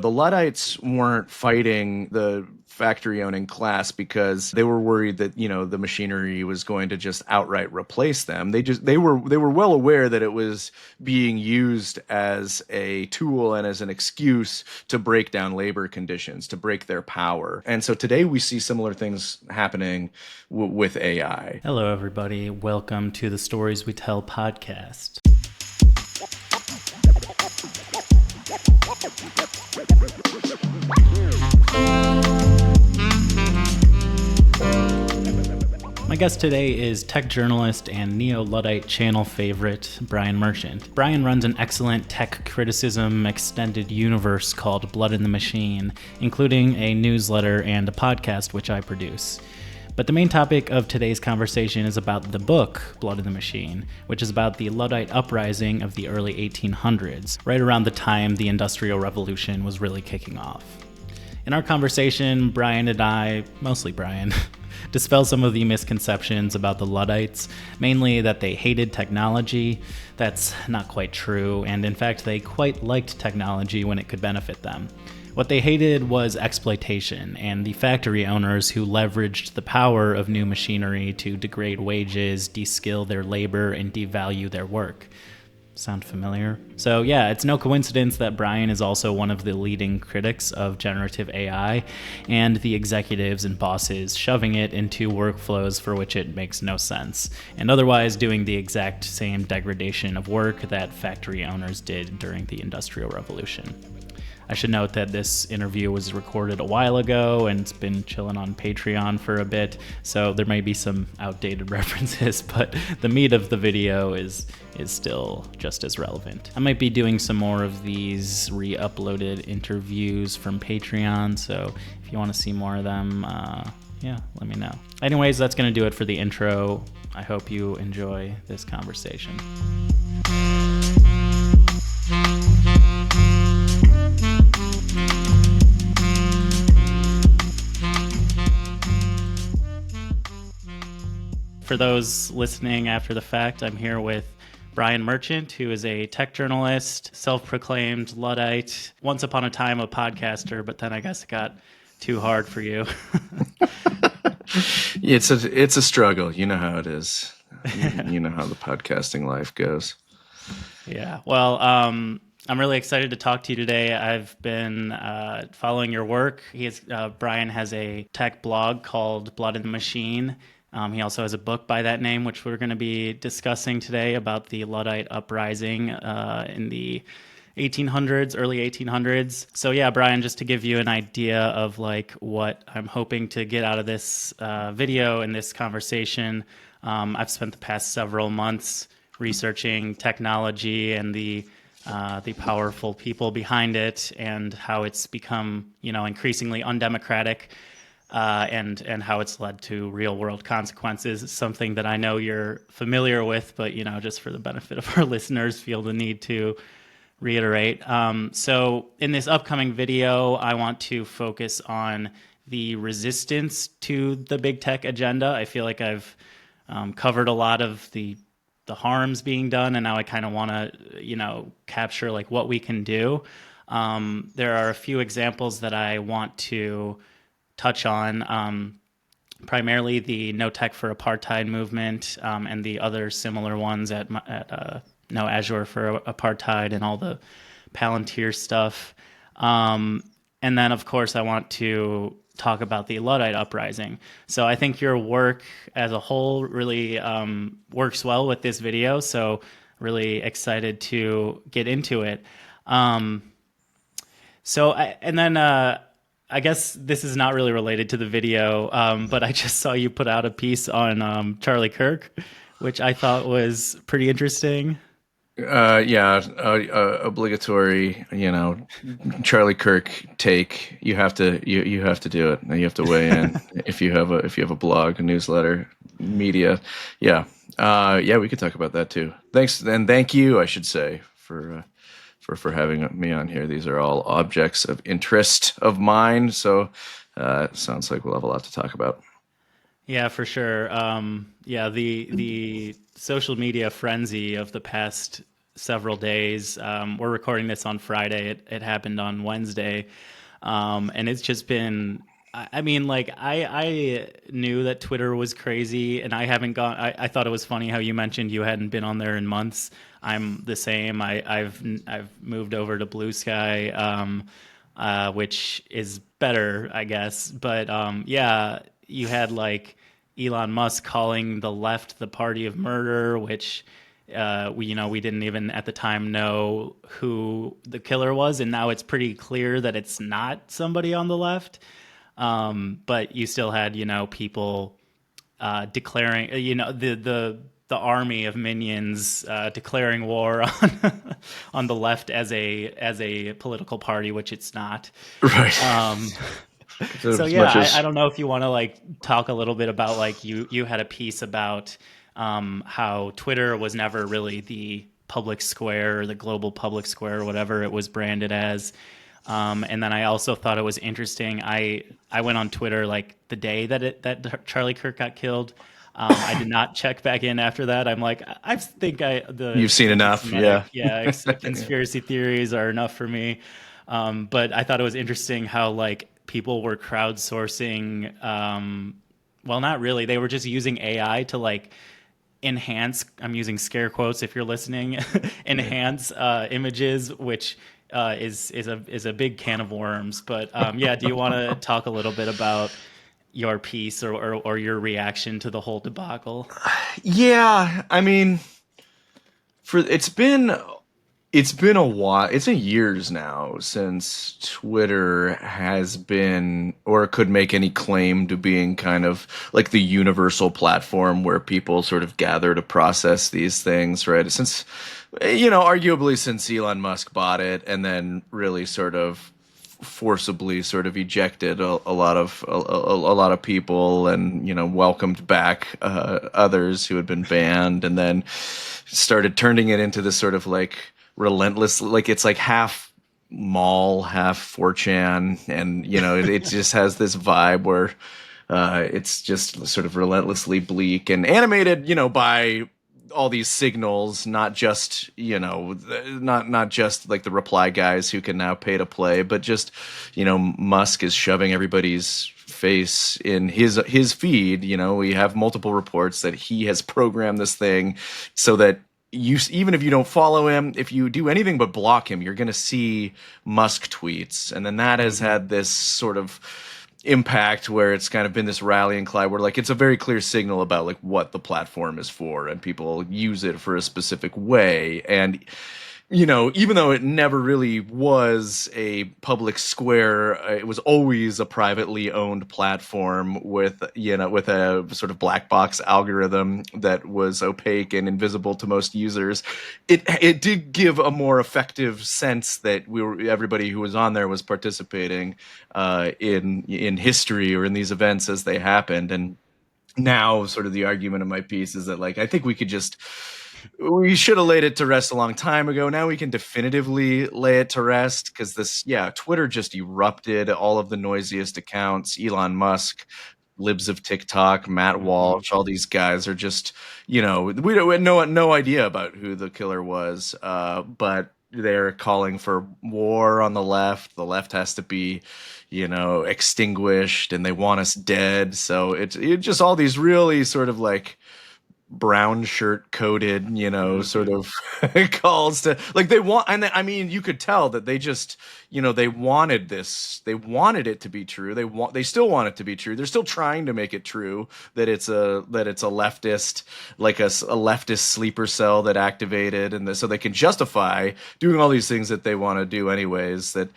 The Luddites weren't fighting the factory owning class because they were worried that, the machinery was going to just outright replace them. They were well aware that it was being used as a tool and as an excuse to break down labor conditions, to break their power. And so today we see similar things happening with AI. Hello, everybody. Welcome to the Stories We Tell podcast. My guest today is tech journalist and Neo-Luddite channel favorite, Brian Merchant. Brian runs an excellent tech criticism extended universe called Blood in the Machine, including a newsletter and a podcast which I produce. But the main topic of today's conversation is about the book, Blood in the Machine, which is about the Luddite uprising of the early 1800s, right around the time the Industrial Revolution was really kicking off. In our conversation, Brian and I, mostly Brian, dispel some of the misconceptions about the Luddites, mainly that they hated technology. That's not quite true, and in fact, they quite liked technology when it could benefit them. What they hated was exploitation and the factory owners who leveraged the power of new machinery to degrade wages, de-skill their labor, and devalue their work. Sound familiar? So yeah, it's no coincidence that Brian is also one of the leading critics of generative AI and the executives and bosses shoving it into workflows for which it makes no sense, and otherwise doing the exact same degradation of work that factory owners did during the Industrial Revolution. I should note that this interview was recorded a while ago and it's been chilling on Patreon for a bit, so there may be some outdated references, but the meat of the video is still just as relevant. I might be doing some more of these re-uploaded interviews from Patreon, so if you want to see more of them, let me know. Anyways, that's going to do it for the intro. I hope you enjoy this conversation. For those listening after the fact, I'm here with Brian Merchant, who is a tech journalist, self-proclaimed Luddite, once upon a time a podcaster, but then I guess it got too hard for you. It's a struggle. You know how it is. You know how the podcasting life goes. Yeah. Well, I'm really excited to talk to you today. I've been following your work. Brian has a tech blog called Blood in the Machine. He also has a book by that name, which we're going to be discussing today about the Luddite uprising in the 1800s, early 1800s. So yeah, Brian, just to give you an idea of like what I'm hoping to get out of this video and this conversation, I've spent the past several months researching technology and the powerful people behind it and how it's become, increasingly undemocratic. And how it's led to real world consequences. It's something that I know you're familiar with, but just for the benefit of our listeners, feel the need to reiterate. So in this upcoming video, I want to focus on the resistance to the big tech agenda. I feel like I've covered a lot of the harms being done, and now I kind of want to capture like what we can do. There are a few examples that I want to touch on, primarily the No Tech for Apartheid movement and the other similar ones at No Azure for Apartheid and all the Palantir stuff. And then, of course, I want to talk about the Luddite uprising. So I think your work as a whole really works well with this video, so really excited to get into it. I guess this is not really related to the video, but I just saw you put out a piece on Charlie Kirk, which I thought was pretty interesting. Obligatory, Charlie Kirk take. You have to you have to do it. You have to weigh in if you have a blog, a newsletter, media. We could talk about that too. Thanks, and thank you, I should say, for having me on here. These are all objects of interest of mine, so it sounds like we'll have a lot to talk about. Yeah, for sure. The social media frenzy of the past several days. We're recording this on Friday. It happened on Wednesday, and it's just been. I mean, like I knew that Twitter was crazy, and I haven't gone. I thought it was funny how you mentioned you hadn't been on there in months. I'm the same. I've moved over to Blue Sky, which is better, I guess. But yeah, you had like Elon Musk calling the left the party of murder, which we didn't even at the time know who the killer was, and now it's pretty clear that it's not somebody on the left. But you still had people declaring, the army of minions declaring war on on the left as a political party, which it's not. Right. Um, so As yeah, much I as don't know if you want to like talk a little bit about like you had a piece about how Twitter was never really the public square or the global public square or whatever it was branded as. And then I also thought it was interesting. I went on Twitter like the day that Charlie Kirk got killed. I did not check back in after that. I'm like, I think you've the seen enough, anti-Semitic, yeah. yeah, conspiracy theories are enough for me. But I thought it was interesting how like people were crowdsourcing. Well, not really. They were just using AI to like enhance. I'm using scare quotes if you're listening. Yeah. Enhance images, which is a big can of worms. But yeah, do you want to talk a little bit about your piece or your reaction to the whole debacle? Yeah, I mean, for it's been a while. It's been years now since Twitter has been or could make any claim to being kind of like the universal platform where people sort of gather to process these things, right? Since, arguably since Elon Musk bought it and then really sort of forcibly sort of ejected a lot of people and welcomed back others who had been banned and then started turning it into this sort of like relentless, like it's like half mall, half 4chan, and it just has this vibe where it's just sort of relentlessly bleak and animated, by all these signals, not just not just like the reply guys who can now pay to play, but just Musk is shoving everybody's face in his feed. We have multiple reports that he has programmed this thing so that even if you don't follow him, if you do anything but block him, you're going to see Musk tweets, and then that has Mm-hmm. had this sort of impact where it's kind of been this rallying cry where like it's a very clear signal about like what the platform is for and people use it for a specific way. And even though it never really was a public square, it was always a privately owned platform with a sort of black box algorithm that was opaque and invisible to most users. It did give a more effective sense that everybody who was on there was participating in history or in these events as they happened. And now sort of the argument of my piece is that like I think we should have laid it to rest a long time ago. Now we can definitively lay it to rest because Twitter just erupted all of the noisiest accounts. Elon Musk, libs of TikTok, Matt Mm-hmm. Walsh, all these guys are just, we had no idea about who the killer was, but they're calling for war on the left. The left has to be, extinguished, and they want us dead. So it's just all these really sort of like brown shirt coated, sort Mm-hmm. of calls to like they want. And I mean, you could tell that they just, they wanted this, they wanted it to be true. They still want it to be true. They're still trying to make it true that it's a leftist, like a leftist sleeper cell that activated, and so they can justify doing all these things that they want to do anyways. That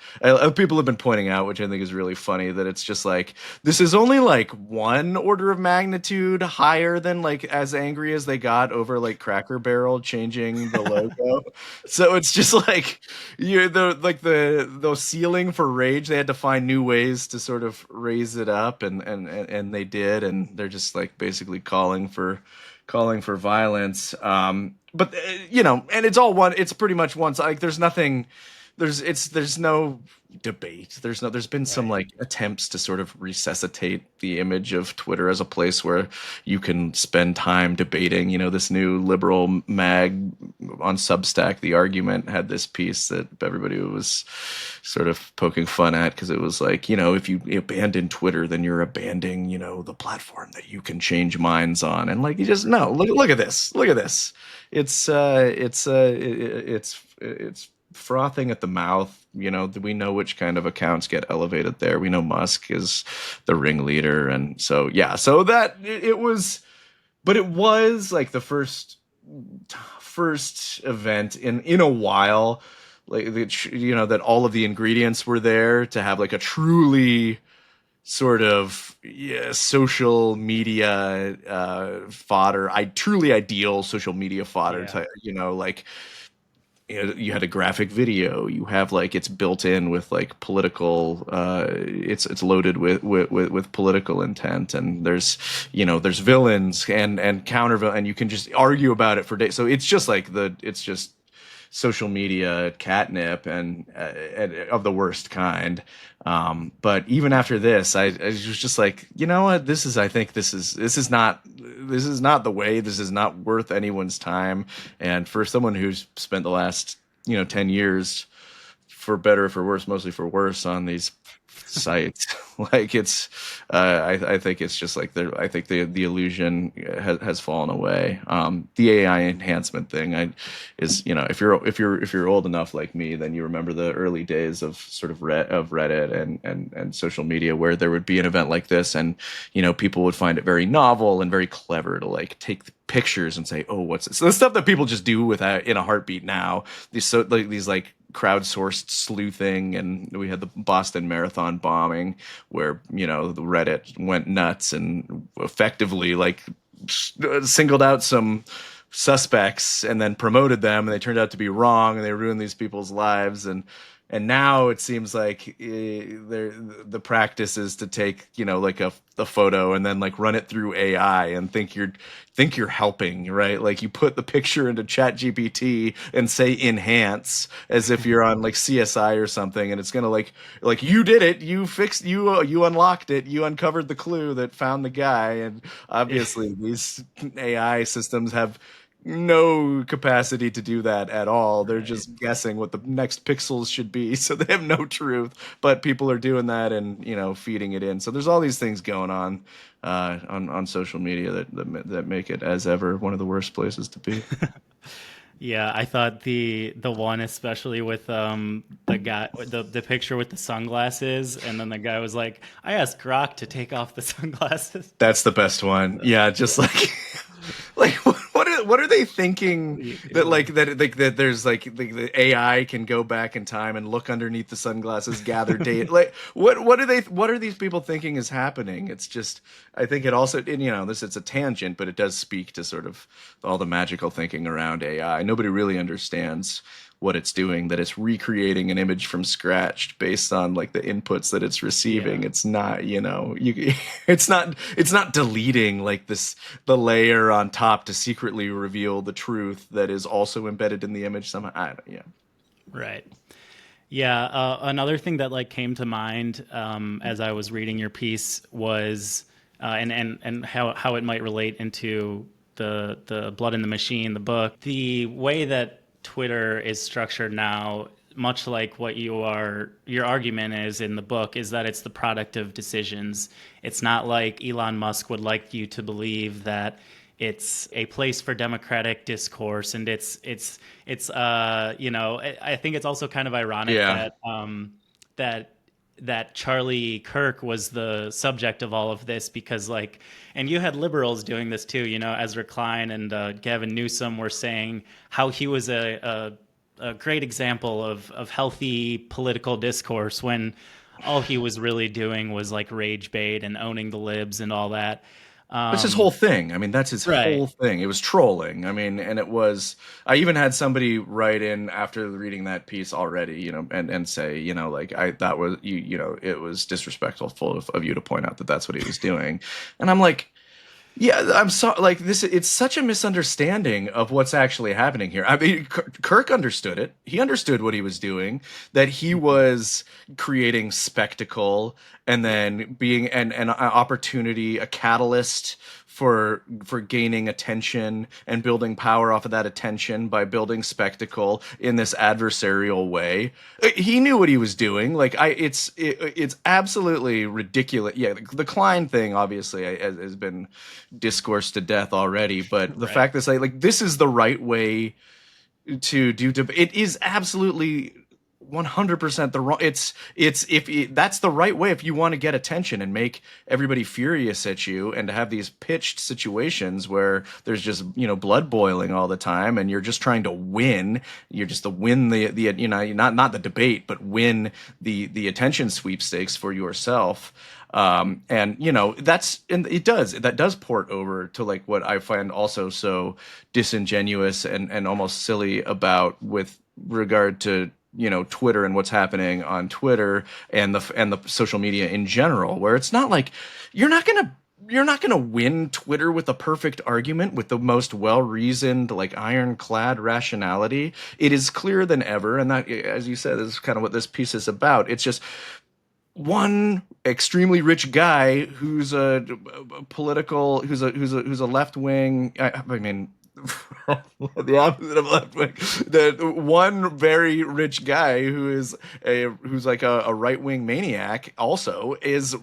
people have been pointing out, which I think is really funny, that it's just like this is only like one order of magnitude higher than like as angry as they got over like Cracker Barrel changing the logo. So it's just like the ceiling for rage. They had to find new ways to sort of raise it up, and they did, and they're just like basically calling for violence. But and it's all one. It's pretty much one. Like there's nothing. there's no debate. There's been some Right. like attempts to sort of resuscitate the image of Twitter as a place where you can spend time debating. This new liberal mag on Substack, The Argument, had this piece that everybody was sort of poking fun at because it was like, if you abandon Twitter, then you're abandoning, the platform that you can change minds on. And like, you just no, look at this. Look at this. It's frothing at the mouth. We know which kind of accounts get elevated there. We know Musk is the ringleader, and so yeah. So that it was, but it was like the first event in a while, like that all of the ingredients were there to have like a truly sort of, yeah, social media fodder. I truly ideal social media fodder Yeah. to, like, you had a graphic video, you have like it's built in with like political, it's loaded with political intent, and there's villains and counter villain, and you can just argue about it for days. So it's just like it's just social media catnip, and of the worst kind. But even after this, I was just like, you know what? I think this is not the way. This is not worth anyone's time. And for someone who's spent the last 10 years, for better or for worse, mostly for worse, on these sites, like I think it's just like I think the illusion has fallen away. The AI enhancement thing, is, if you're old enough like me, then you remember the early days of sort of Reddit and social media, where there would be an event like this, and people would find it very novel and very clever to like take pictures and say, oh, what's this? So the stuff that people just do without in a heartbeat now. These like crowdsourced sleuthing, and we had the Boston Marathon bombing, where the Reddit went nuts and effectively like singled out some suspects and then promoted them, and they turned out to be wrong, and they ruined these people's lives. And now it seems like the practice is to take like a photo and then like run it through AI and think you're helping, right? Like you put the picture into Chat GPT and say enhance, as if you're on like CSI or something, and it's gonna like you did it, you fixed, you unlocked it, you uncovered the clue that found the guy. And obviously these AI systems have no capacity to do that at all. They're Right. just guessing what the next pixels should be, so they have no truth. But people are doing that and feeding it in. So there's all these things going on social media that make it, as ever, one of the worst places to be. Yeah, I thought the one especially with the guy, the picture with the sunglasses, and then the guy was like, I asked Grok to take off the sunglasses. That's the best one. Yeah, just like like what are they thinking, that Yeah. like that there's like the AI can go back in time and look underneath the sunglasses, gather data. Like what are these people thinking is happening? It's just, I think it also, and this, it's a tangent, but it does speak to sort of all the magical thinking around AI. Nobody really understands what it's doing, that it's recreating an image from scratch based on like the inputs that it's receiving. Yeah. It's not, you it's not deleting like this, the layer on top to secretly reveal the truth that is also embedded in the image somehow. Yeah. Right. Yeah. Another thing that like came to mind as I was reading your piece was, and how it might relate into the Blood in the Machine, the book, the way that Twitter is structured now, much like what your argument is in the book, is that it's the product of decisions. It's not like Elon Musk would like you to believe that it's a place for democratic discourse, and I think it's also kind of ironic Yeah. that that Charlie Kirk was the subject of all of this, because like, and you had liberals doing this too, Ezra Klein and Gavin Newsom were saying how he was a great example of healthy political discourse, when all he was really doing was like rage bait and owning the libs and all that. That's his um whole thing. I mean, that's his right. whole thing. It was trolling. I mean, and it was. I even had somebody write in after reading that piece already, and say, like, that was it was disrespectful of you to point out that that's what he was doing. And I'm like, Yeah, I'm so like this. It's such a misunderstanding of what's actually happening here. I mean, Kirk understood it. He understood what he was doing, that he Mhm. was creating spectacle and Yeah. then being an opportunity, a catalyst for gaining attention and building power off of that attention by building spectacle in this adversarial way. He knew what he was doing. Like it's absolutely ridiculous. Yeah, the Klein thing obviously has been discourse to death already, but the Right. fact that like this is the right way to do it is absolutely 100% the wrong. It's if that's the right way if you want to get attention and make everybody furious at you and to have these pitched situations where there's just blood boiling all the time and you're just trying to win. You're just to win the not the debate but win the attention sweepstakes for yourself. And that does port over to like what I find also so disingenuous and almost silly about with regard to Twitter and what's happening on Twitter and the social media in general, where it's not like you're not gonna you're not going to win Twitter with a perfect argument with the most well-reasoned, like ironclad rationality. It is clearer than ever, and that, as you said, is kind of what this piece is about. It's just one extremely rich guy who's a political, who's a left wing. I mean, the opposite of left wing. The one very rich guy who's like a right wing maniac also is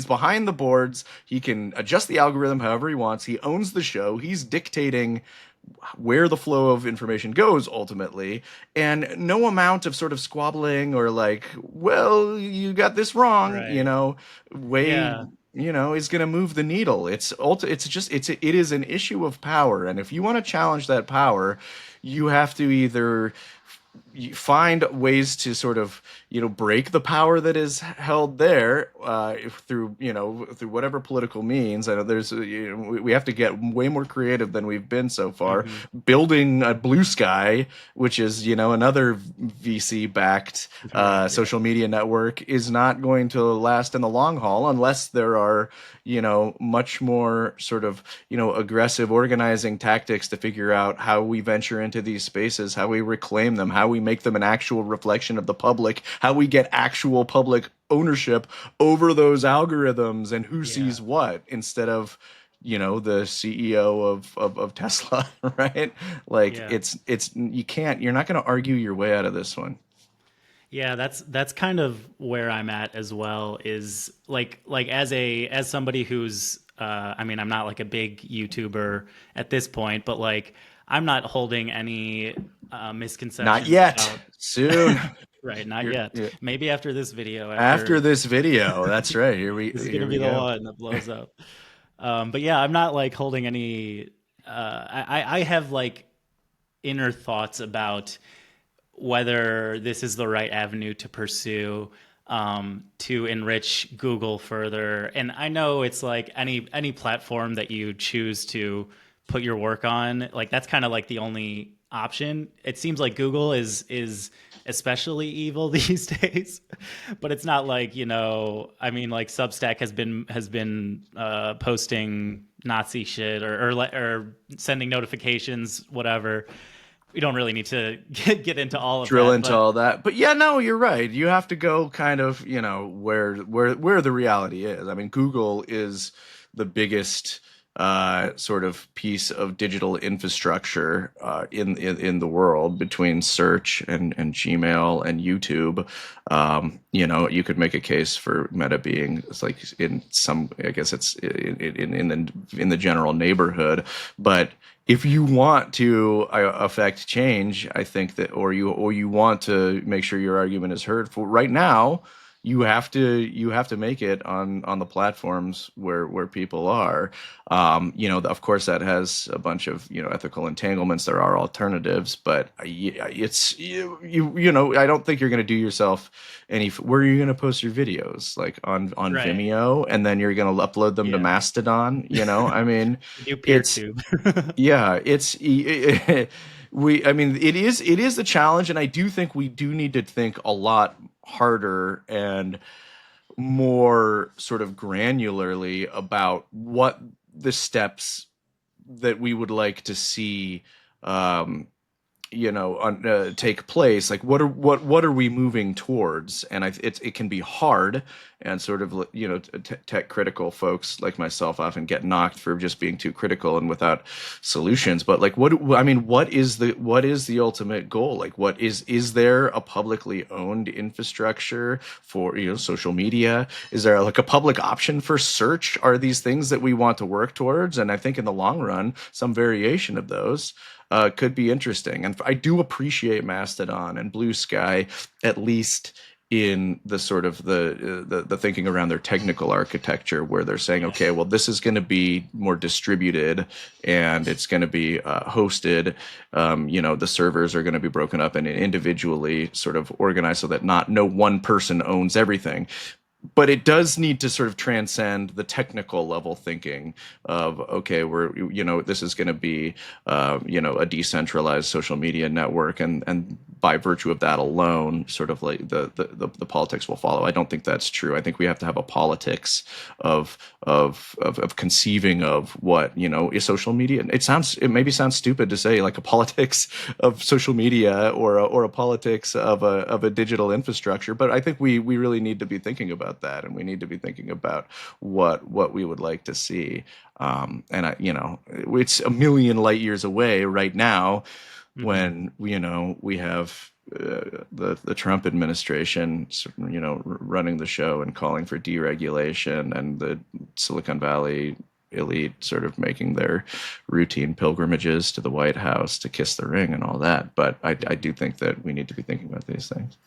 behind the boards. He can adjust the algorithm however he wants. He owns the show. He's dictating where the flow of information goes ultimately, and no amount of sort of squabbling or like, well, you got this wrong, Right. way, Yeah. is going to move the needle. It is an issue of power, and if you want to challenge that power, you have to either you find ways to sort of break the power that is held there through through whatever political means. I know we have to get way more creative than we've been so far. Hmm. Building a blue sky, which is another VC backed Right. Yeah. social media network, is not going to last in the long haul unless there are much more sort of aggressive organizing tactics to figure out how we venture into these spaces, how we reclaim them, how we make them an actual reflection of the public, how we get actual public ownership over those algorithms and who Yeah. sees what, instead of the CEO of Tesla, right? Like Yeah. it's you're not going to argue your way out of this one. Yeah, that's kind of where I'm at as well. Is like as somebody who's I mean, I'm not like a big YouTuber at this point, but like I'm not holding any Not misconceptions yet. about Soon. right, not yet. You're Maybe after this video, after after this video. That's right. this is Here gonna be we the go. one that blows up. But yeah, I'm not like holding any. I have like inner thoughts about whether this is the right avenue to pursue to enrich Google further. And I know it's like any platform that you choose to put your work on, like that's kind of like the only option. It seems like Google is especially evil these days, but it's not like I mean, like Substack has been posting Nazi shit or sending notifications, whatever. We don't really need to get into all of Drill that, into but all that. But yeah, no, you're right. You have to go kind of, where the reality is. I mean, Google is the biggest sort of piece of digital infrastructure in the world between search and Gmail and YouTube. You could make a case for Meta being it's like in some, I guess it's in the general neighborhood, but if you want to affect change, I think that, or you want to make sure your argument is heard. For right now, you have to make it on the platforms where people are. Of course, that has a bunch of ethical entanglements. There are alternatives, but it's I don't think you're going to do yourself any. Where are you going to post your videos? Like on right, Vimeo, and then you're going to upload them to yeah, Mastodon. I mean, do peer it's tube. yeah, I mean, it is a challenge, and I do think we do need to think a lot harder and more sort of granularly about what the steps that we would like to see um, take place. Like what are we moving towards? And it can be hard, and sort of tech critical folks like myself often get knocked for just being too critical and without solutions. But like what is the ultimate goal? Like is there a publicly owned infrastructure for social media? Is there like a public option for search? Are these things that we want to work towards? And I think in the long run, some variation of those could be interesting. And I do appreciate Mastodon and Blue Sky, at least in the sort of the thinking around their technical architecture, where they're saying, okay, well, this is going to be more distributed, and it's going to be hosted. The servers are going to be broken up and individually sort of organized so that not no one person owns everything. But it does need to sort of transcend the technical level thinking of, okay, this is going to be a decentralized social media network, and by virtue of that alone, sort of like the politics will follow. I don't think that's true. I think we have to have a politics of conceiving of what is social media. It maybe sounds stupid to say, like a politics of social media, or a politics of a digital infrastructure, but I think we really need to be thinking about that, and we need to be thinking about what we would like to see. It's a million light years away right now, Mm-hmm. when we have the Trump administration, running the show and calling for deregulation, and the Silicon Valley elite sort of making their routine pilgrimages to the White House to kiss the ring and all that. But I do think that we need to be thinking about these things.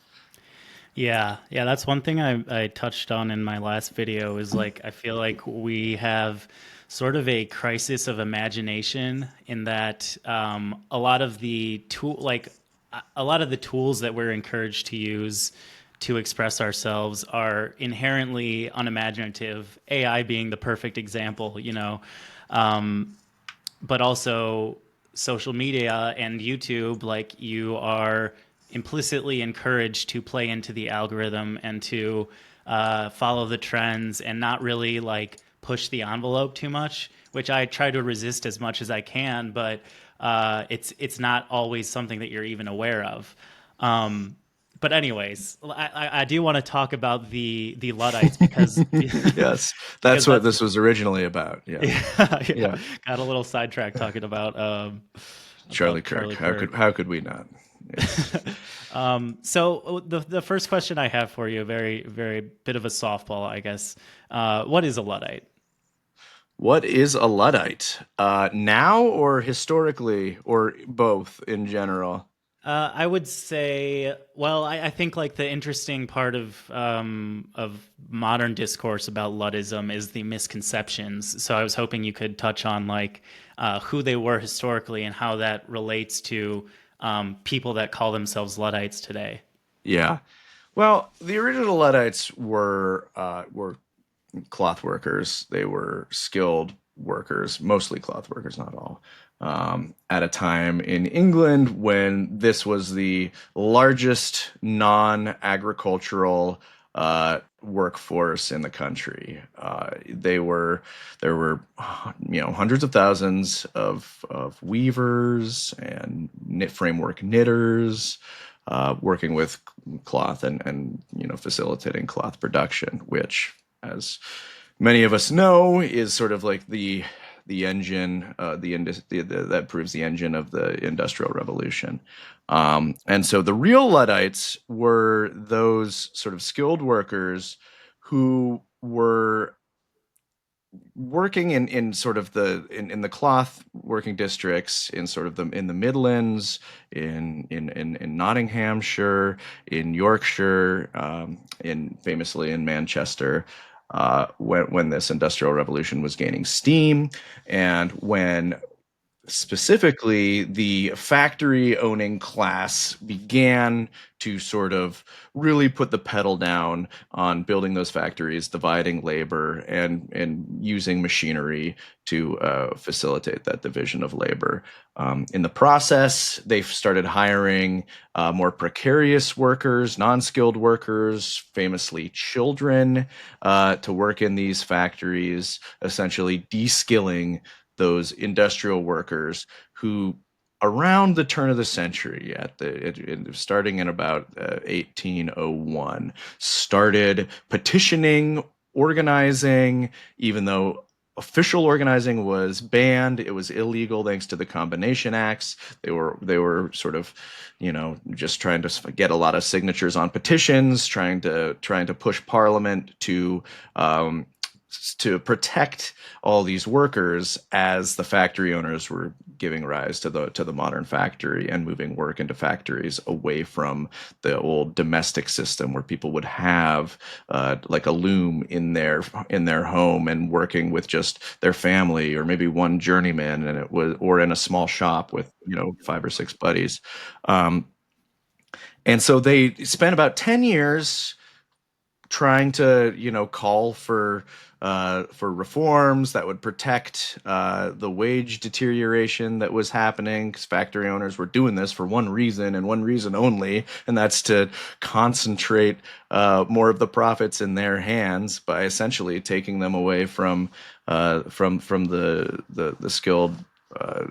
Yeah, yeah, that's one thing I touched on in my last video is like I feel like we have sort of a crisis of imagination in that a lot of the tools that we're encouraged to use to express ourselves are inherently unimaginative. AI being the perfect example, but also social media and YouTube, like you are implicitly encouraged to play into the algorithm and to follow the trends and not really like push the envelope too much, which I try to resist as much as I can, but it's not always something that you're even aware of. Um, but anyways, I do want to talk about the Luddites because Yes, because that's what that's this was originally about. Yeah, yeah, yeah. yeah. Got a little sidetracked talking Charlie about Kirk. Charlie Kirk. How could we not? Yes. So the first question I have for you, a very very bit of a softball, I guess. What is a Luddite? What is a Luddite? Now, or historically, or both in general? I would say, well, I think like the interesting part of modern discourse about Luddism is the misconceptions. So I was hoping you could touch on like who they were historically and how that relates to people that call themselves Luddites today. Yeah. Well, the original Luddites were cloth workers. They were skilled workers, mostly cloth workers, not all. At a time in England when this was the largest non-agricultural workforce in the country. There were hundreds of thousands of weavers and framework knitters working with cloth, and facilitating cloth production, which, as many of us know, is sort of like the engine, that proves the engine of the Industrial Revolution. And so the real Luddites were those sort of skilled workers who were working in sort of in the cloth working districts, in sort of in the Midlands, in Nottinghamshire, in Yorkshire, in famously in Manchester, when this industrial revolution was gaining steam, and when Specifically, the factory owning class began to sort of really put the pedal down on building those factories, dividing labor, and using machinery to facilitate that division of labor. In the process, they started hiring more precarious workers, non-skilled workers, famously children, to work in these factories, essentially de-skilling those industrial workers who around the turn of the century starting in about 1801 started petitioning, organizing, even though official organizing was banned. It was illegal thanks to the combination acts. They were sort of, just trying to get a lot of signatures on petitions, trying to push parliament um, to protect all these workers as the factory owners were giving rise to the modern factory and moving work into factories away from the old domestic system where people would have like a loom in their home and working with just their family or maybe one journeyman, and it was or in a small shop with five or six buddies. um, and so they spent about 10 years trying to call for reforms that would protect the wage deterioration that was happening, because factory owners were doing this for one reason and one reason only, and that's to concentrate more of the profits in their hands by essentially taking them away from the skilled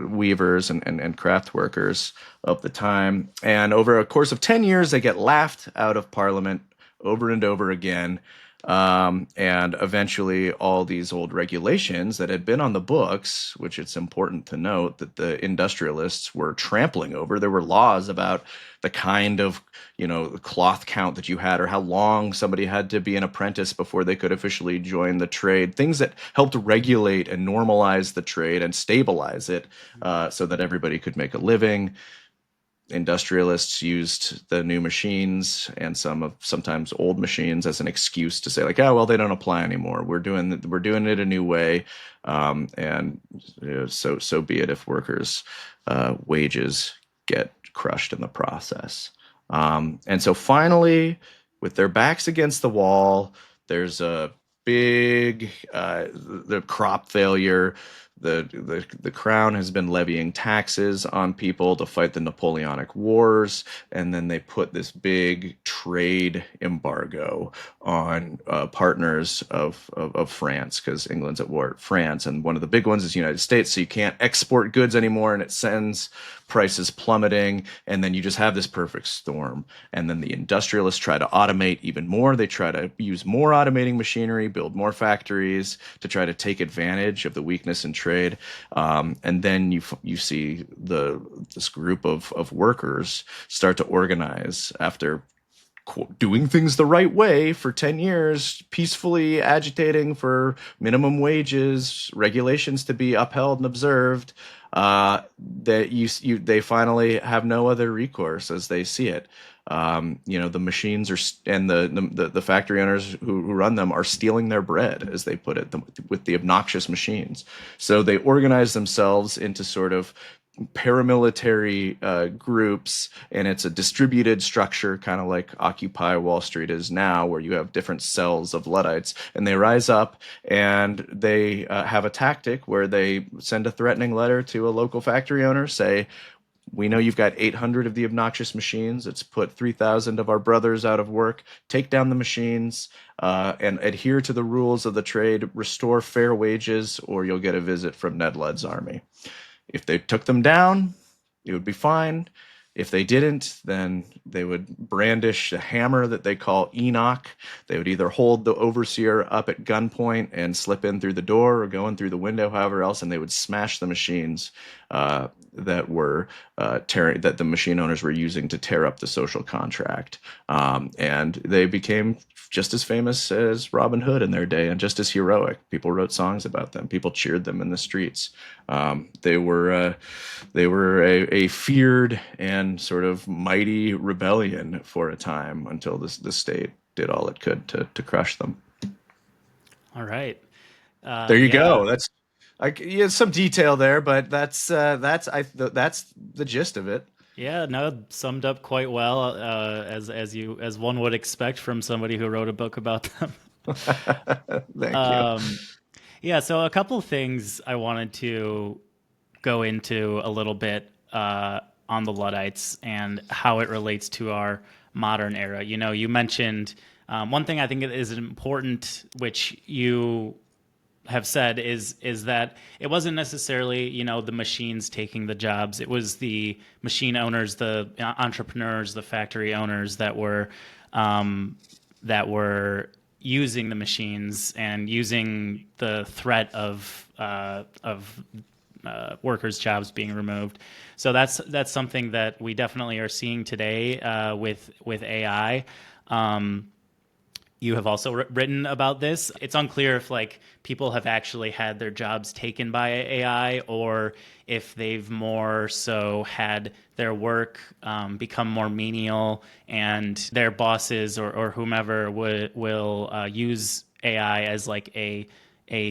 weavers and craft workers of the time. And over a course of 10 years, they get laughed out of parliament over and over again. And eventually, all these old regulations that had been on the books, which it's important to note that the industrialists were trampling over, there were laws about the kind of cloth count that you had, or how long somebody had to be an apprentice before they could officially join the trade. Things that helped regulate and normalize the trade and stabilize it, so that everybody could make a living. Industrialists used the new machines and sometimes old machines as an excuse to say, like, oh well, they don't apply anymore. We're doing it a new way, and so be it if workers' wages get crushed in the process. And so finally, with their backs against the wall, there's a big the crop failure. The crown has been levying taxes on people to fight the Napoleonic Wars, and then they put this big trade embargo on partners of France, because England's at war with France, and one of the big ones is the United States. So you can't export goods anymore, and it sends prices plummeting, and then you just have this perfect storm. And then the industrialists try to automate even more. They try to use more automating machinery, build more factories to try to take advantage of the weakness in trade. And then you see this group of workers start to organize after doing things the right way for 10 years, peacefully agitating for minimum wages, regulations to be upheld and observed. That they finally have no other recourse as they see it. The machines and the factory owners who run them are stealing their bread, as they put it, with the obnoxious machines. So they organize themselves into sort of paramilitary groups, and it's a distributed structure, kind of like Occupy Wall Street is now, where you have different cells of Luddites, and they rise up and they have a tactic where they send a threatening letter to a local factory owner, say, we know you've got 800 of the obnoxious machines. It's put 3,000 of our brothers out of work. Take down the machines and adhere to the rules of the trade. Restore fair wages, or you'll get a visit from Ned Ludd's army. If they took them down, it would be fine. If they didn't, then they would brandish a hammer that they call Enoch. They would either hold the overseer up at gunpoint and slip in through the door, or go in through the window, however else, and they would smash the machines that the machine owners were using to tear up the social contract. And they became just as famous as Robin Hood in their day, and just as heroic. People wrote songs about them. People cheered them in the streets. They were a feared and sort of mighty rebellion for a time, until the state did all it could to crush them. All right. There you Yeah. go. Yeah, some detail there, but that's the gist of it. Yeah, no, summed up quite well, as one would expect from somebody who wrote a book about them. Thank you. Um, yeah, so a couple of things I wanted to go into a little bit on the Luddites and how it relates to our modern era. You know, you mentioned one thing I think is important, which you have said is that it wasn't necessarily, you know, the machines taking the jobs. It was the machine owners, the entrepreneurs, the factory owners um, that were using the machines and using the threat of workers' jobs being removed. So that's something that we definitely are seeing today with AI. You have also written about this. It's unclear if like people have actually had their jobs taken by AI or if they've more so had their work become more menial and their bosses or whomever will use AI as like a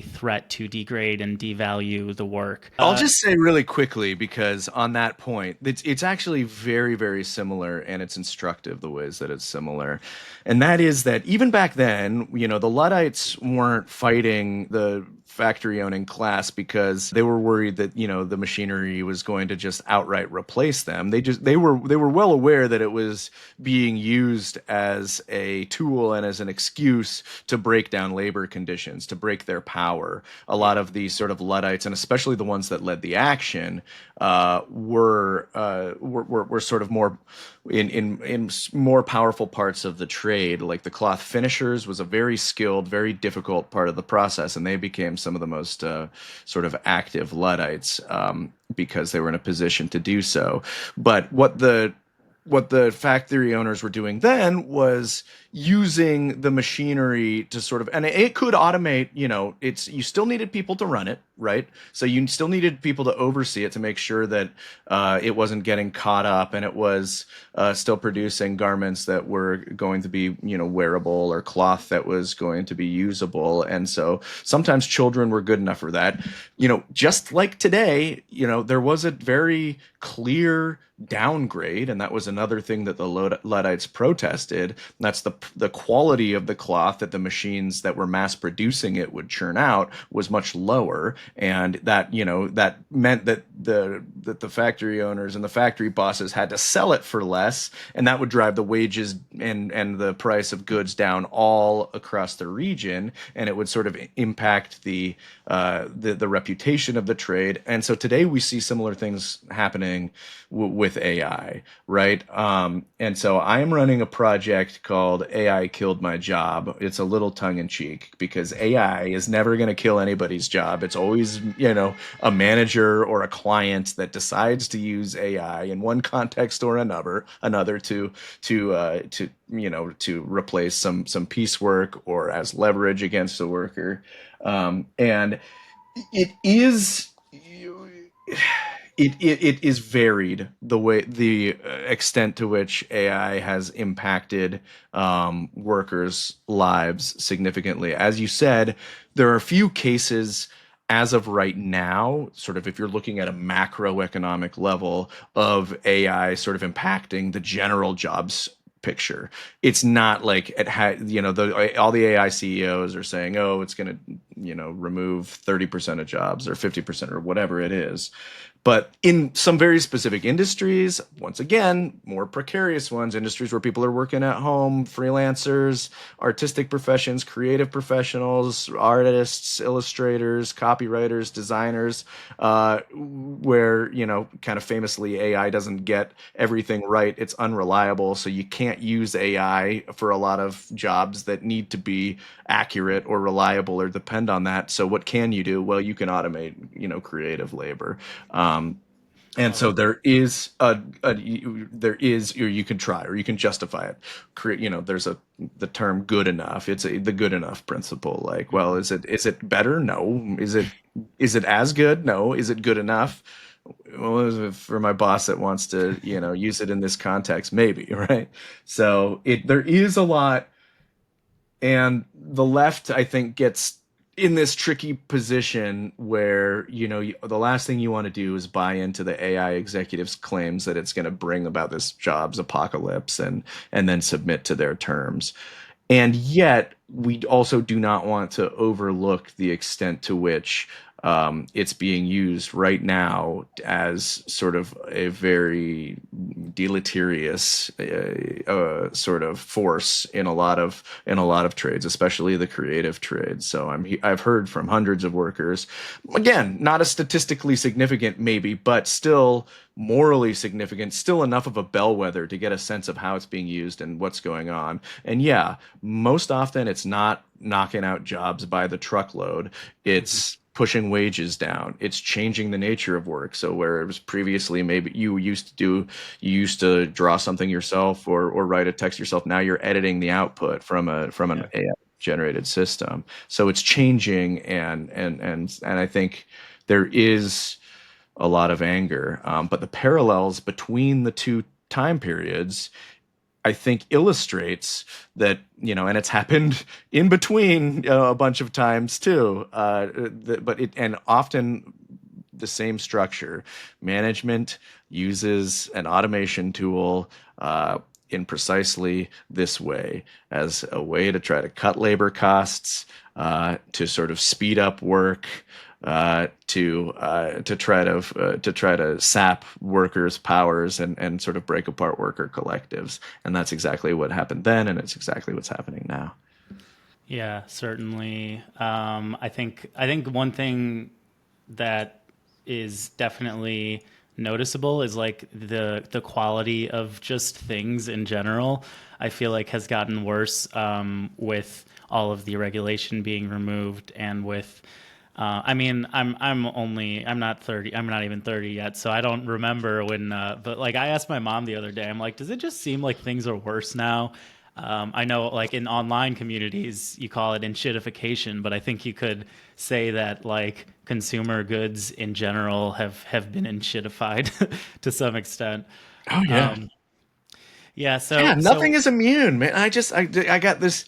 threat to degrade and devalue the work. I'll just say really quickly because on that point, it's actually very, very similar and it's instructive the ways that it's similar. And that is that even back then, you know, the Luddites weren't fighting the factory owning class because they were worried that, you know, the machinery was going to just outright replace them. They were well aware that it was being used as a tool and as an excuse to break down labor conditions, to break their power. A lot of these sort of Luddites, and especially the ones that led the action, were sort of more in more powerful parts of the trade. Like the cloth finishers was a very skilled, very difficult part of the process, and they became some of the most sort of active Luddites because they were in a position to do so. But what the factory owners were doing then was using the machinery to sort of, and it could automate, you know, it's, you still needed people to run it, right? So you still needed people to oversee it to make sure that it wasn't getting caught up and it was still producing garments that were going to be, you know, wearable, or cloth that was going to be usable. And so sometimes children were good enough for that. You know, just like today, you know, there was a very clear downgrade, and that was another thing that the Luddites protested. That's the quality of the cloth that the machines that were mass producing it would churn out was much lower, and that, you know, that meant that the factory owners and the factory bosses had to sell it for less, and that would drive the wages and the price of goods down all across the region, and it would sort of impact the reputation of the trade. And so today we see similar things happening with AI, right? And so I am running a project called AI Killed My Job. It's a little tongue in cheek because AI is never going to kill anybody's job. It's always, you know, a manager or a client that decides to use AI in one context or another to you know, to replace some piecework or as leverage against a worker. And it is it is varied the way, the extent to which AI has impacted workers' lives significantly. As you said, there are a few cases as of right now, sort of if you're looking at a macroeconomic level, of AI sort of impacting the general jobs picture. It's not like it had, you know, all the AI CEOs are saying, oh, it's going to, you know, remove 30% of jobs or 50% or whatever it is. But in some very specific industries, once again, more precarious ones, industries where people are working at home, freelancers, artistic professions, creative professionals, artists, illustrators, copywriters, designers, where, you know, kind of famously, AI doesn't get everything right. It's unreliable. So you can't use AI for a lot of jobs that need to be accurate or reliable or depend on that. So what can you do? Well, you can automate, you know, creative labor. And so there is there is, or you can try, or you can justify it. Create, you know, there's the term good enough. It's the good enough principle. Like, well, Mhm. is it better? No. Is it as good? No. Is it good enough? Well, for my boss that wants to, you know, use it in this context, maybe, right? So there is a lot, and the left, I think, gets in this tricky position where the last thing you want to do is buy into the AI executives' claims that it's going to bring about this jobs apocalypse and then submit to their terms. And yet, we also do not want to overlook the extent to which it's being used right now as sort of a very deleterious sort of force in a lot of trades, especially the creative trades. So I've heard from hundreds of workers, again, not as statistically significant maybe, but still morally significant, still enough of a bellwether to get a sense of how it's being used and what's going on. And yeah, most often it's not knocking out jobs by the truckload. Mhm. It's pushing wages down. It's changing the nature of work. So where it was previously maybe you used to draw something yourself or write a text yourself. Now you're editing the output from an Yeah. AI generated system. So it's changing and I think there is a lot of anger. But the parallels between the two time periods, I think, illustrates that, and it's happened in between a bunch of times too. But it, and often the same structure. Management uses an automation tool in precisely this way as a way to try to cut labor costs, to sort of speed up work, to try to sap workers' powers and sort of break apart worker collectives. And that's exactly what happened then, and it's exactly what's happening now. Yeah, certainly. I think one thing that is definitely noticeable is like the quality of just things in general. I feel like has gotten worse with all of the regulation being removed and with I mean, I'm not 30. I'm not even 30 yet, so I don't remember when. But like, I asked my mom the other day. I'm like, does it just seem like things are worse now? I know, like in online communities, you call it enshittification, but I think you could say that like consumer goods in general have been enshittified to some extent. Oh yeah. Um, yeah. Yeah, So nothing is immune, man. I got this.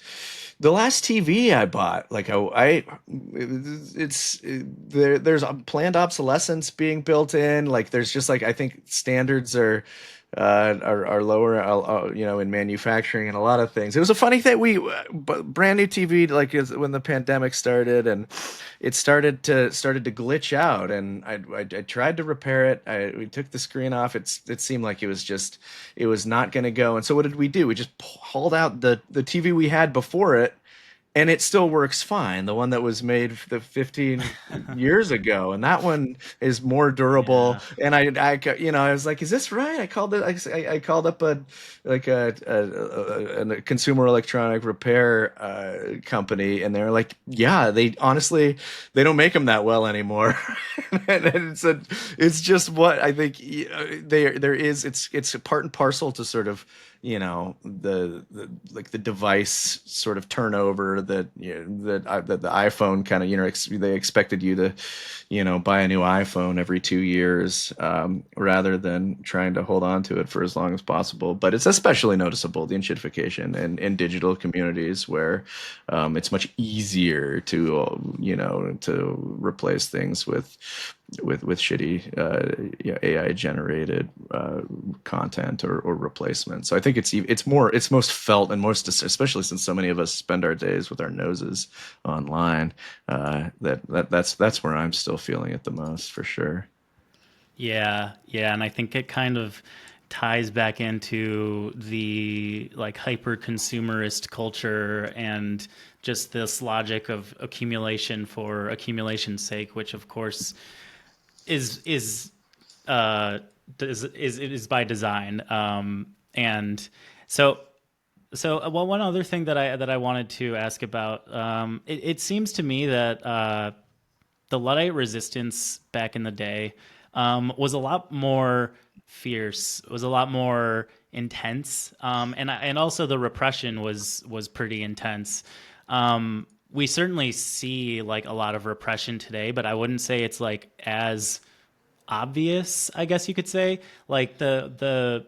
The last TV I bought, like there's a planned obsolescence being built in. Like there's just like I think standards are lower, in manufacturing and a lot of things. It was a funny thing. Brand new TV, like when the pandemic started, and it started to glitch out, and I tried to repair it. We took the screen off. It seemed like it was not going to go. And so what did we do? We just hauled out the TV we had before it, and it still works fine. The one that was made the 15 years ago, and that one is more durable. yeah, And I was like, "Is this right?" I called it. I called up a consumer electronic repair company, and they're like, "Yeah, they honestly they don't make them that well anymore." And it's just what I think there is. It's a part and parcel to sort of the like the device sort of turnover that that the iPhone kind of they expected you to buy a new iPhone every 2 years, rather than trying to hold on to it for as long as possible. But it's especially noticeable, the enshittification in digital communities where it's much easier to to replace things with shitty AI generated content or replacement. So I think it's most felt and most, especially since so many of us spend our days with our noses online. That's where I'm still feeling it the most for sure. yeah, and I think it kind of ties back into the like hyper consumerist culture and just this logic of accumulation for accumulation's sake, which of course is uh is by design. And so well, one other thing that I wanted to ask about, it seems to me that the Luddite resistance back in the day was a lot more fierce, was a lot more intense, and also the repression was pretty intense. We certainly see like a lot of repression today, but I wouldn't say it's like as obvious, I guess you could say. Like the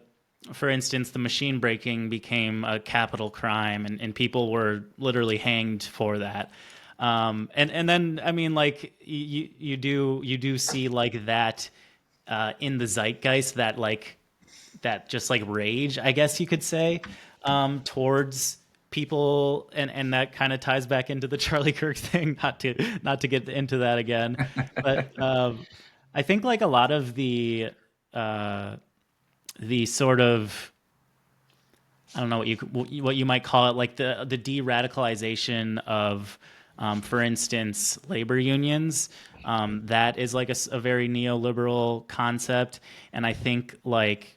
for instance, the machine breaking became a capital crime, and people were literally hanged for that. And then I mean, like you do see like that in the zeitgeist, that like that just like rage, I guess you could say, towards people, and that kind of ties back into the Charlie Kirk thing. Not to get into that again, but I think like a lot of uh, the sort of, I don't know what you might call it, like the de-radicalization of, for instance, labor unions. That is like a very neoliberal concept, and I think like,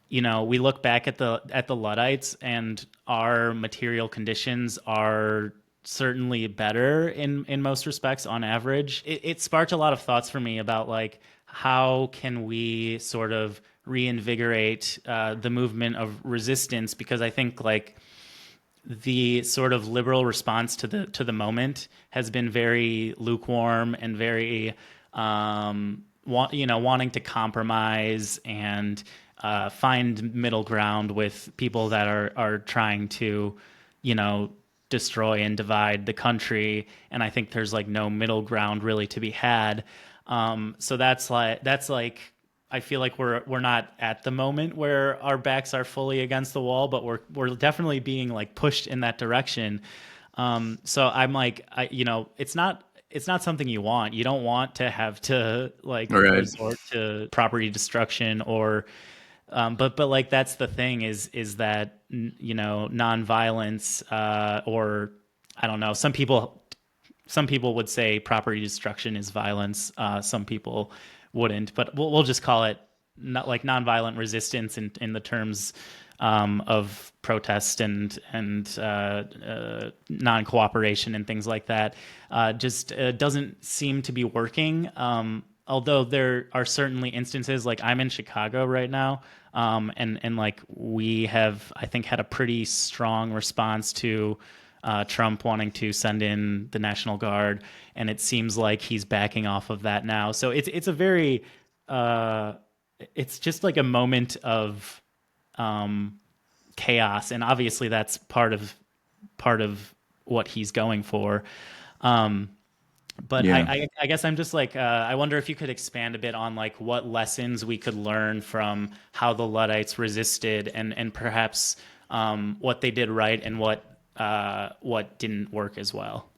we look back at the Luddites, and our material conditions are certainly better in most respects on average. It sparked a lot of thoughts for me about like how can we sort of reinvigorate the movement of resistance, because I think like the sort of liberal response to the moment has been very lukewarm and very wanting to compromise and find middle ground with people that are trying to, you know, destroy and divide the country. And I think there's like no middle ground really to be had. So that's like I feel like we're not at the moment where our backs are fully against the wall, but we're definitely being like pushed in that direction. So I'm like, it's not something you want. You don't want to have to like Right. resort to property destruction or, but like that's the thing is that nonviolence, or I don't know. Some people would say property destruction is violence. Some people wouldn't, but we'll just call it not like nonviolent resistance in the terms of protest and non cooperation and things like that. Just doesn't seem to be working. Although there are certainly instances, like I'm in Chicago right now, and like we have, I think, had a pretty strong response to Trump wanting to send in the National Guard, and it seems like he's backing off of that now. So it's a very uh, it's just like a moment of chaos, and obviously that's part of what he's going for. Um, but Yeah. I guess I'm just like, I wonder if you could expand a bit on like what lessons we could learn from how the Luddites resisted, and perhaps what they did right and what didn't work as well.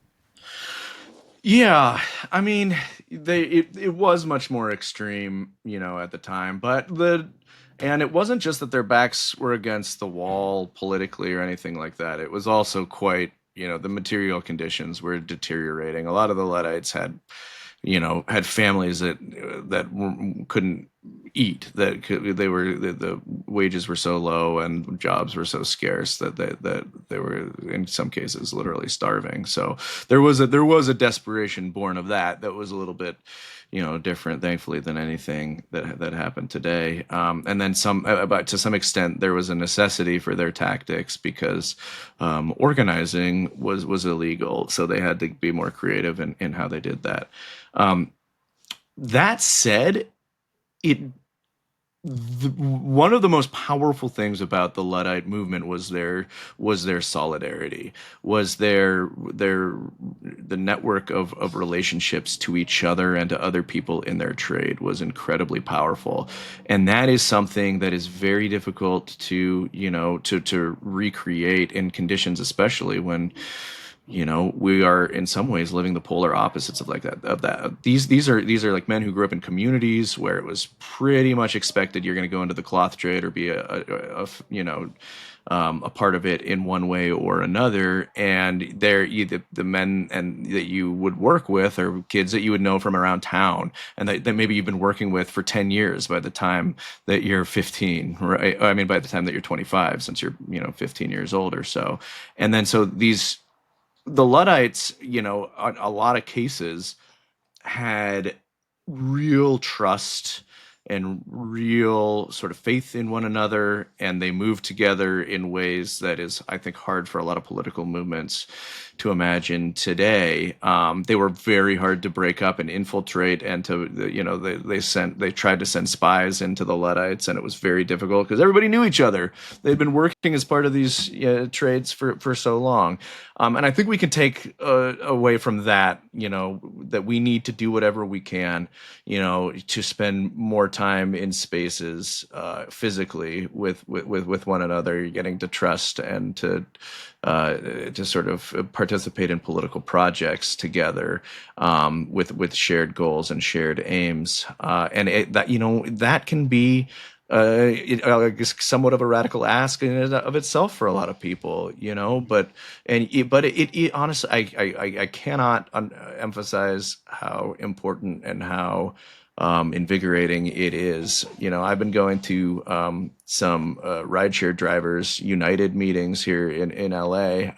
Yeah, I mean, it was much more extreme, at the time, and it wasn't just that their backs were against the wall politically or anything like that. It was also quite, the material conditions were deteriorating. A lot of the Luddites had families couldn't eat, they were the wages were so low and jobs were so scarce that they were in some cases literally starving. So there was a desperation born of that was a little bit different, thankfully, than anything that happened today. And then but to some extent, there was a necessity for their tactics because organizing was illegal, so they had to be more creative in how they did that. Um, that said, it one of the most powerful things about the Luddite movement was their solidarity, was the network of relationships to each other and to other people in their trade was incredibly powerful, and that is something that is very difficult to recreate in conditions, especially when we are in some ways living the polar opposites of that. These are like men who grew up in communities where it was pretty much expected you're going to go into the cloth trade or be a part of it in one way or another, and the men and that you would work with are kids that you would know from around town, and that maybe you've been working with for 10 years by the time that you're 15, right? I mean, by the time that you're 25, since you're 15 years old or so. And then so the Luddites, on a lot of cases, had real trust and real sort of faith in one another, and they moved together in ways that is, I think, hard for a lot of political movements to imagine today. They were very hard to break up and infiltrate, and they tried to send spies into the Luddites, and it was very difficult because everybody knew each other. They'd been working as part of these trades for so long. And I think we can take away from that, that we need to do whatever we can, to spend more time in spaces physically with one another, getting to trust and to sort of participate in political projects together, with shared goals and shared aims, that can be I guess somewhat of a radical ask in and of itself for a lot of people, but honestly, I cannot emphasize how important and how invigorating it is. I've been going to some rideshare drivers United meetings here in LA,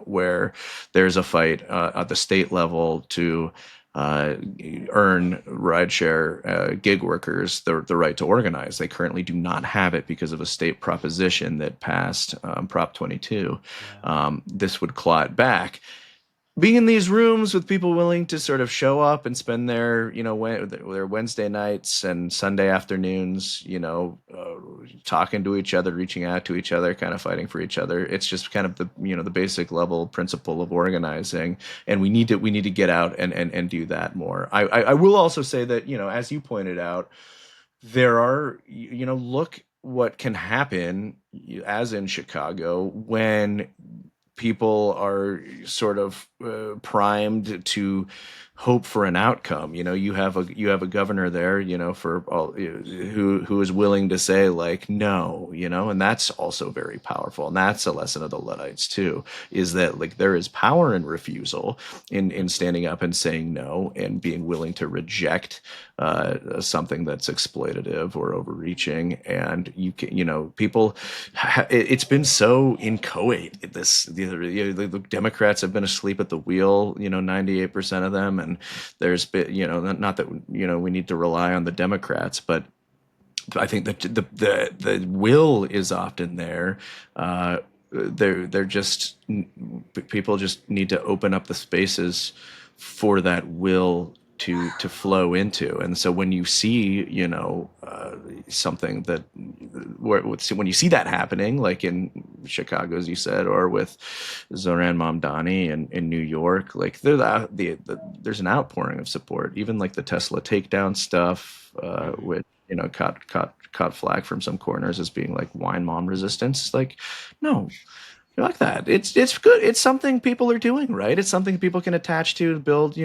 where there's a fight at the state level to earn rideshare gig workers the right to organize. They currently do not have it because of a state proposition that passed, Prop 22. Yeah. This would claw it back. Being in these rooms with people willing to sort of show up and spend their Wednesday nights and Sunday afternoons, talking to each other, reaching out to each other, kind of fighting for each other. It's just kind of the basic level principle of organizing, and we need to get out and do that more. I will also say that, as you pointed out, there are, look what can happen, as in Chicago, when people are sort of primed to hope for an outcome. You have a governor there, for all, who is willing to say, like, no, and that's also very powerful. And that's a lesson of the Luddites too, is that, like, there is power in refusal, in standing up and saying no and being willing to reject something that's exploitative or overreaching. And people, it's been so inchoate. The Democrats have been asleep at the wheel, 98% of them, and there's been, not that we need to rely on the Democrats, but I think that the will is often there. They're just, people just need to open up the spaces for that will to flow into. And so when you see, something that, when you see that happening, like in Chicago, as you said, or with Zoran Mamdani in New York, like there's an outpouring of support. Even like the Tesla takedown stuff, which, caught flack from some corners as being like wine mom resistance. Like, no, you like that. It's good. It's something people are doing, right? It's something people can attach to build,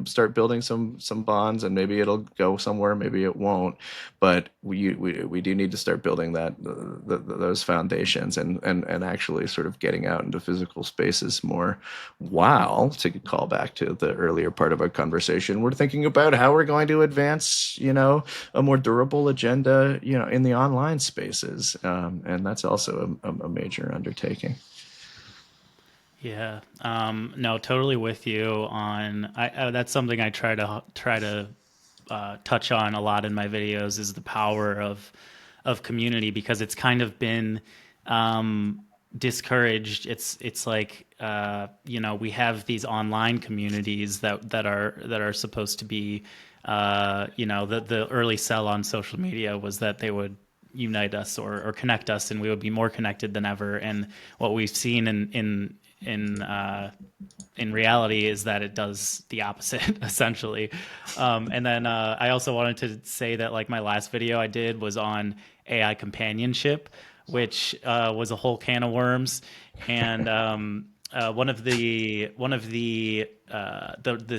start building some bonds, and maybe it'll go somewhere, maybe it won't. But we do need to start building those foundations, and actually sort of getting out into physical spaces more. While, to call back to the earlier part of our conversation, we're thinking about how we're going to advance, a more durable agenda, in the online spaces, and that's also a major undertaking. Yeah. No, totally with you on. That's something I try to touch on a lot in my videos, is the power of community, because it's kind of been discouraged. It's like, we have these online communities that are supposed to be, the early sell on social media was that they would unite us, or connect us, and we would be more connected than ever. And what we've seen in reality is that it does the opposite, essentially. And then I also wanted to say that, like, my last video I did was on AI companionship, which was a whole can of worms. And the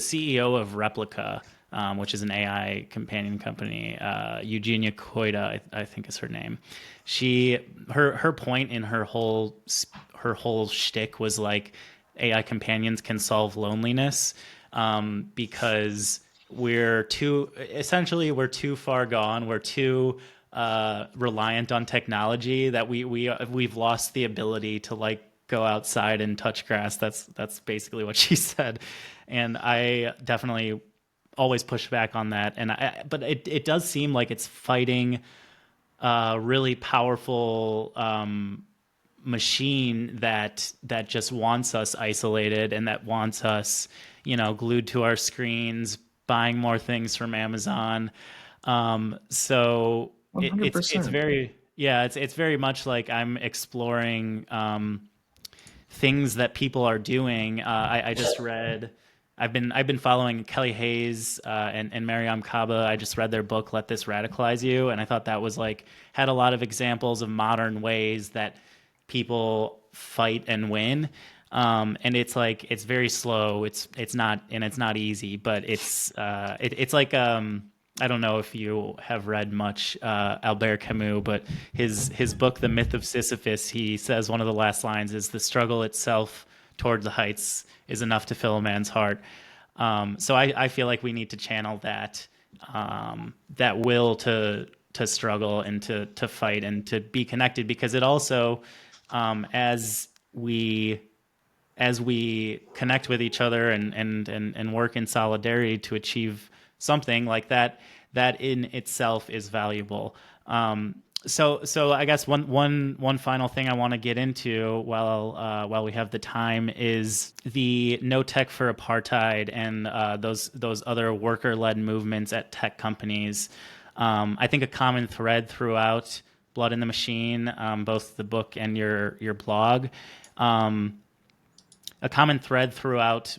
CEO of Replica, which is an AI companion company, Eugenia Koida, I think is her name. Her point in her whole shtick was like, AI companions can solve loneliness, because we're too far gone. We're too reliant on technology, that we've lost the ability to, like, go outside and touch grass. That's basically what she said, and I definitely always push back on that. But it does seem like it's fighting really powerful machine that just wants us isolated and that wants us, glued to our screens, buying more things from Amazon. So it's 100%. very, yeah, it's very much like I'm exploring things that people are doing. I just read. I've been following Kelly Hayes and Mariam Kaba. I just read their book "Let This Radicalize You," and I thought that was like had a lot of examples of modern ways that people fight and win. And it's like it's very slow. It's not easy, but it's like I don't know if you have read much Albert Camus, but his book, The Myth of Sisyphus, he says one of the last lines is the struggle itself toward the heights is enough to fill a man's heart. So I feel like we need to channel that will to struggle and to fight and to be connected because it also as we connect with each other and work in solidarity to achieve something like that, that in itself is valuable. So I guess one final thing I want to get into while we have the time is the no tech for apartheid and those other worker led movements at tech companies. I think a common thread throughout Blood in the Machine, both the book and your blog, a common thread throughout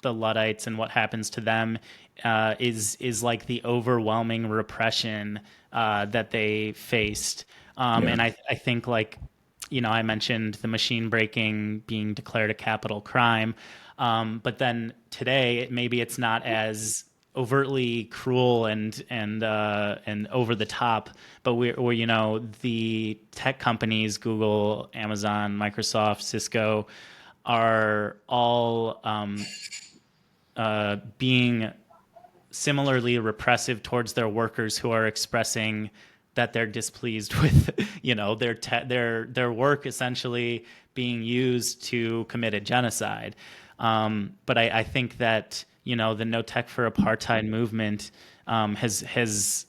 the Luddites and what happens to them is like the overwhelming repression that they faced. Yeah. And I think like I mentioned the machine breaking being declared a capital crime, but then today maybe it's not as overtly cruel and over the top, but we're the tech companies, Google, Amazon, Microsoft, Cisco, are all being similarly repressive towards their workers who are expressing that they're displeased with their work essentially being used to commit a genocide. But I think that the No Tech for Apartheid movement has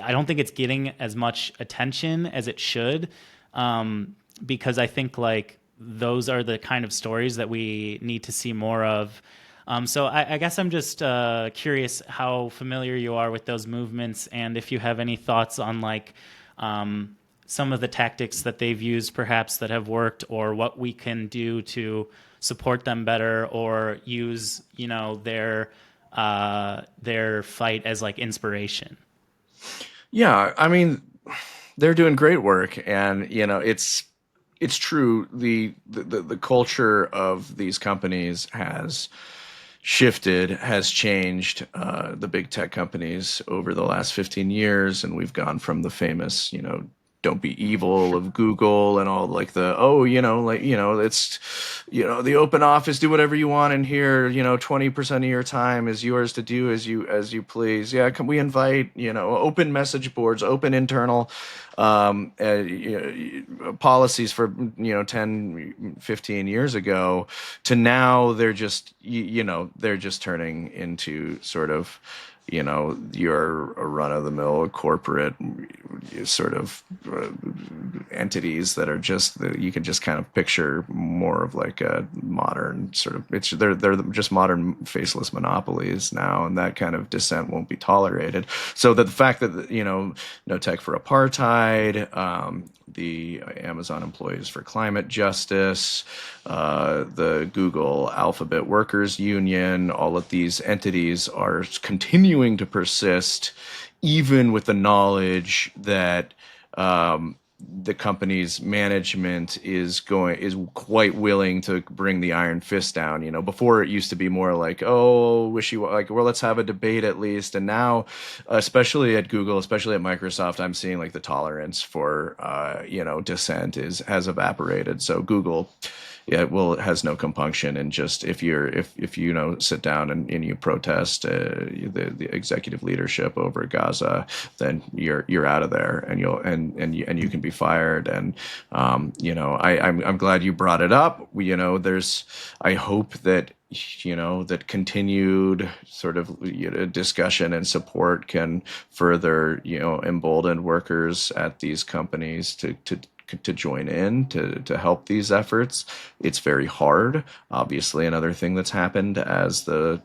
I don't think it's getting as much attention as it should, because I think like those are the kind of stories that we need to see more of. So I guess I'm just curious how familiar you are with those movements, and if you have any thoughts on like some of the tactics that they've used, perhaps that have worked, or what we can do to support them better, or use their fight as like inspiration. Yeah, I mean, they're doing great work, and it's true. The culture of these companies has shifted, has changed. The big tech companies over the last 15 years, and we've gone from the famous, don't be evil of Google and all like the it's the open office, do whatever you want in here, 20% of your time is yours to do as you please. Yeah, can we invite open message boards, open internal policies for 10, 15 years ago to now they're just turning into sort of your run of the mill corporate sort of entities that are just you can just kind of picture more of like a modern sort of they're just modern faceless monopolies now, and that kind of dissent won't be tolerated. So that the fact that no tech for apartheid, the Amazon Employees for Climate Justice, the Google Alphabet Workers Union, all of these entities are continuing to persist, even with the knowledge that the company's management is quite willing to bring the iron fist down. Before it used to be more like, oh, wishy, like, well, let's have a debate at least. And now, especially at Google, especially at Microsoft, I'm seeing like the tolerance for dissent has evaporated. So Google, yeah, well, it has no compunction, and just if you sit down and you protest the executive leadership over Gaza, then you're out of there, and you can be fired. And I'm glad you brought it up. There's I hope that that continued sort of discussion and support can further embolden workers at these companies to to join in to help these efforts. It's very hard. Obviously, another thing that's happened as the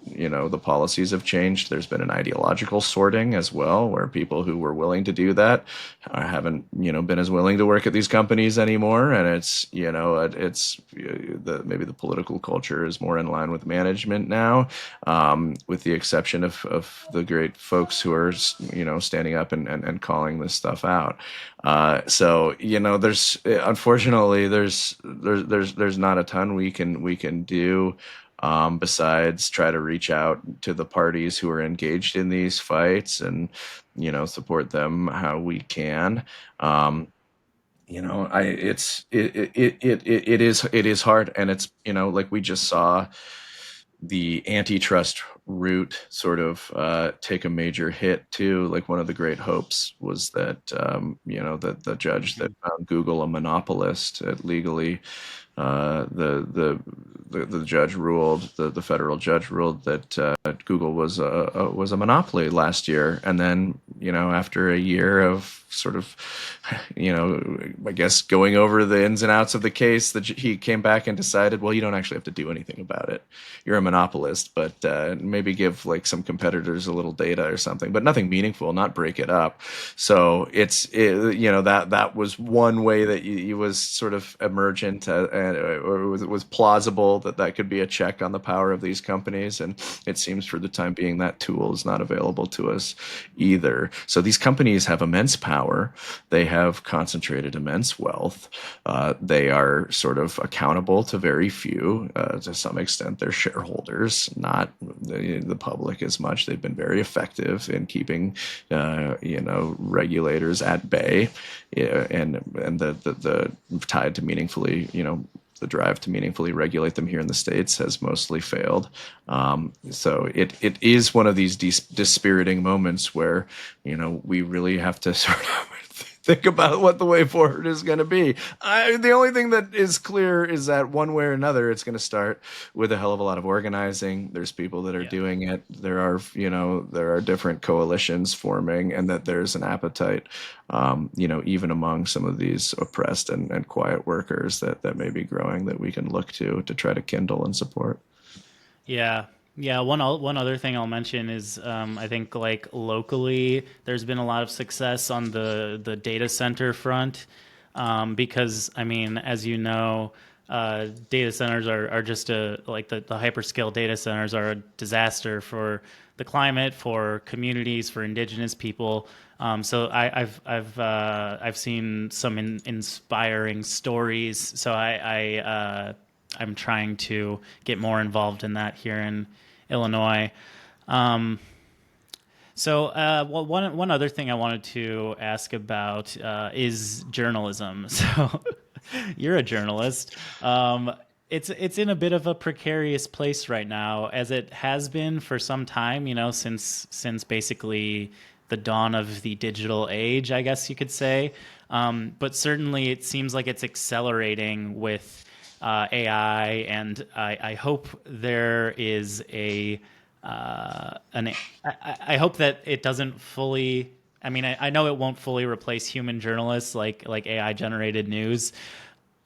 policies have changed, there's been an ideological sorting as well, where people who were willing to do that haven't been as willing to work at these companies anymore, and it's maybe the political culture is more in line with management now, with the exception of the great folks who are standing up and calling this stuff out. So there's unfortunately there's not a ton we can do, besides try to reach out to the parties who are engaged in these fights and support them how we can. Um, I it is hard, and it's like we just saw the antitrust route sort of take a major hit too. Like one of the great hopes was that that the judge that Mhm. found Google a monopolist legally, the judge ruled, the federal judge ruled that Google was a monopoly last year, and then after a year of sort of I guess going over the ins and outs of the case, that he came back and decided, well, you don't actually have to do anything about it. You're a monopolist, but maybe give like some competitors a little data or something, but nothing meaningful, not break it up. So that was one way that you was sort of emergent, or it was plausible that could be a check on the power of these companies. And it seems for the time being that tool is not available to us either. So these companies have immense power. They have concentrated immense wealth. They are sort of accountable to very few. To some extent, they're shareholders, not the public as much. They've been very effective in keeping, regulators at bay, and the tied to meaningfully, the drive to meaningfully regulate them here in the States has mostly failed. So it is one of these dispiriting moments where we really have to sort of think about what the way forward is going to be. The only thing that is clear is that one way or another, it's going to start with a hell of a lot of organizing. There's people that are Yeah. doing it. There are different coalitions forming, and that there's an appetite, even among some of these oppressed and quiet workers that may be growing, that we can look to try to kindle and support. Yeah. Yeah, one other thing I'll mention is I think like locally there's been a lot of success on the data center front, because I mean, as you know, data centers are just the hyperscale data centers are a disaster for the climate, for communities, for indigenous people. So I've seen some inspiring stories. So I'm trying to get more involved in that here in Illinois. Um, well, one other thing I wanted to ask about is journalism. So, you're a journalist. It's in a bit of a precarious place right now, as it has been for some time. Since basically the dawn of the digital age, I guess you could say. But certainly, it seems like it's accelerating with AI, and I hope there is a I hope that it doesn't fully. I mean, I know it won't fully replace human journalists like AI generated news.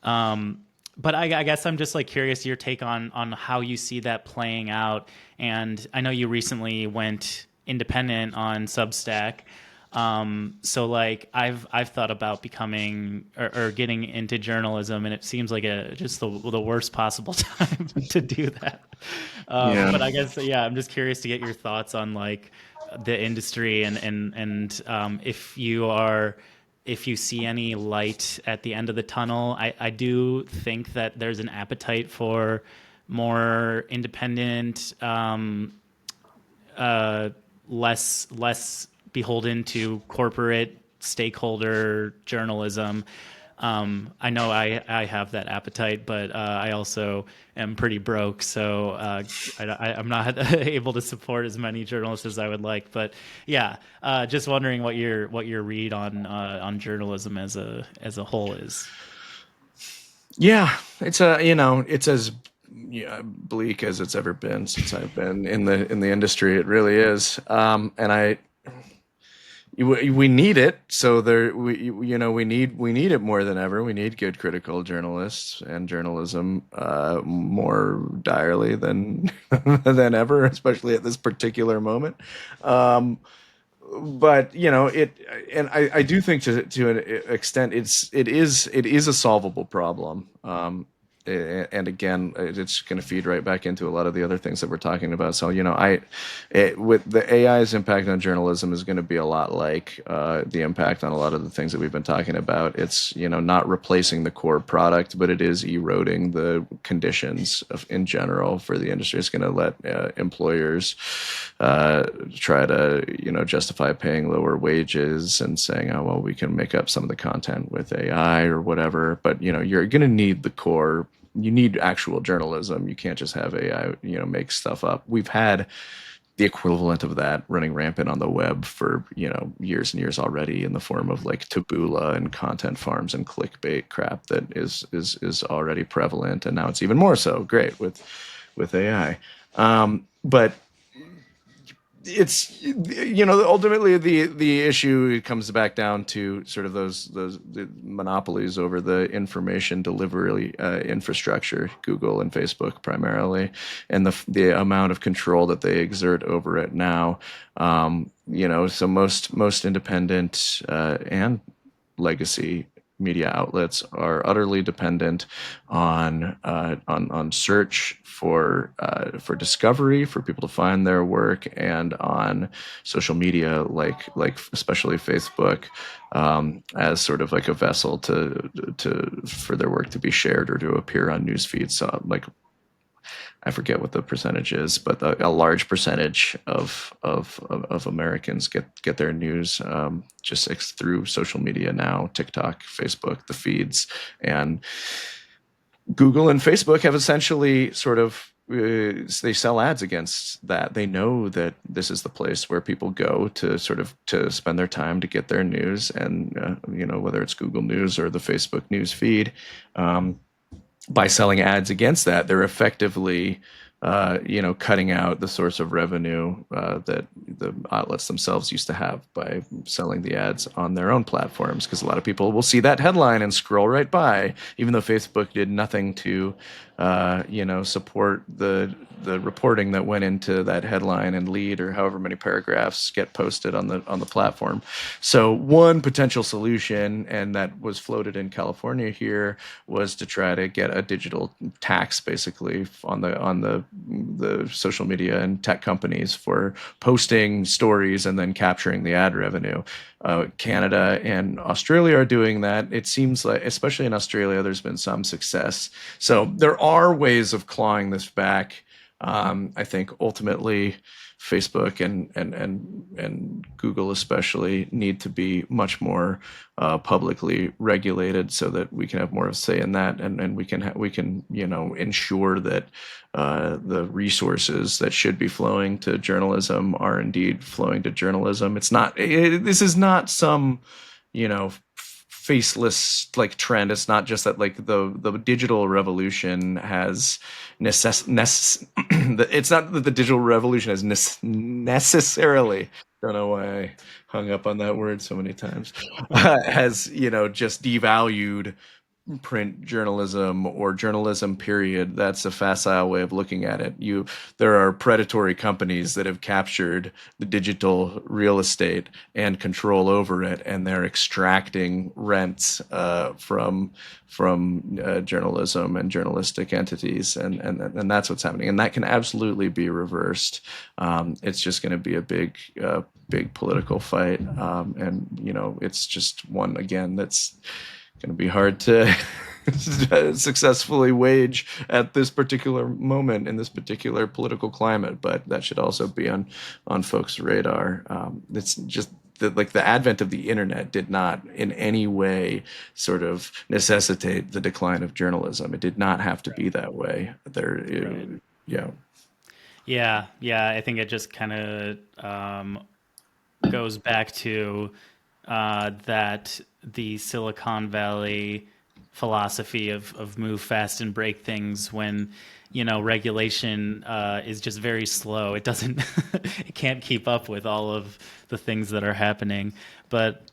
But I guess I'm just like curious your take on how you see that playing out. And I know you recently went independent on Substack. So like I've thought about becoming or getting into journalism, and it seems like just the worst possible time to do that. Yeah. But I guess yeah, I'm just curious to get your thoughts on like the industry, and if you see any light at the end of the tunnel. I do think that there's an appetite for more independent, uh, less beholden to corporate stakeholder journalism. I know I have that appetite, but I also am pretty broke, so I'm not able to support as many journalists as I would like. But yeah, just wondering what your read on journalism as a whole is. Yeah, it's as, yeah, bleak as it's ever been since I've been in the industry. It really is. And we need it. So there, we need it more than ever. We need good critical journalists and journalism more direly than than ever, especially at this particular moment. Um, but it, and I do think to an extent it is a solvable problem. And again, it's going to feed right back into a lot of the other things that we're talking about. So with the AI's impact on journalism is going to be a lot like the impact on a lot of the things that we've been talking about. It's not replacing the core product, but it is eroding the conditions in general for the industry. It's going to let employers try to justify paying lower wages and saying, oh well, we can make up some of the content with AI or whatever. But you're going to need the core. You need actual journalism. You can't just have AI make stuff up. We've had the equivalent of that running rampant on the web for years and years already, in the form of like taboola and content farms and clickbait crap that is already prevalent, and now it's even more so. Great with AI. But it's ultimately the issue comes back down to sort of those the monopolies over the information delivery infrastructure, Google and Facebook primarily, and the amount of control that they exert over it now. So most independent and legacy media outlets are utterly dependent on search for discovery, for people to find their work, and on social media, like especially Facebook, as sort of like a vessel to for their work to be shared or to appear on news feeds. So like I forget what the percentage is, but a large percentage of Americans get their news just through social media now, TikTok, Facebook, the feeds, and Google and Facebook have essentially sort of they sell ads against that. They know that this is the place where people go to sort of to spend their time to get their news, and whether it's Google News or the Facebook news feed. By selling ads against that, they're effectively, cutting out the source of revenue that the outlets themselves used to have by selling the ads on their own platforms. Because a lot of people will see that headline and scroll right by, even though Facebook did nothing to, support the reporting that went into that headline and lead, or however many paragraphs get posted on the platform. So one potential solution, and that was floated in California here, was to try to get a digital tax, basically, on the social media and tech companies for posting stories and then capturing the ad revenue. Canada and Australia are doing that. It seems like, especially in Australia, there's been some success. So there are ways of clawing this back. I think ultimately Facebook and Google especially need to be much more publicly regulated, so that we can have more of a say in that, and we can ensure that the resources that should be flowing to journalism are indeed flowing to journalism. This is not some faceless like trend. It's not just that like the digital revolution has it's not that the digital revolution has necessarily, don't know why I hung up on that word so many times, has just devalued print journalism or journalism period. That's a facile way of looking at it. There are predatory companies that have captured the digital real estate and control over it, and they're extracting rents from journalism and journalistic entities, and that's what's happening, and that can absolutely be reversed. It's just going to be a big political fight, and it's just one again that's going to be hard to successfully wage at this particular moment in this particular political climate. But that should also be on folks' radar. It's just the advent of the internet did not in any way sort of necessitate the decline of journalism. It did not have to be that way. Right. Yeah. Yeah. I think it just kind of goes back to that the Silicon Valley philosophy of move fast and break things, when regulation is just very slow. It doesn't, it can't keep up with all of the things that are happening. But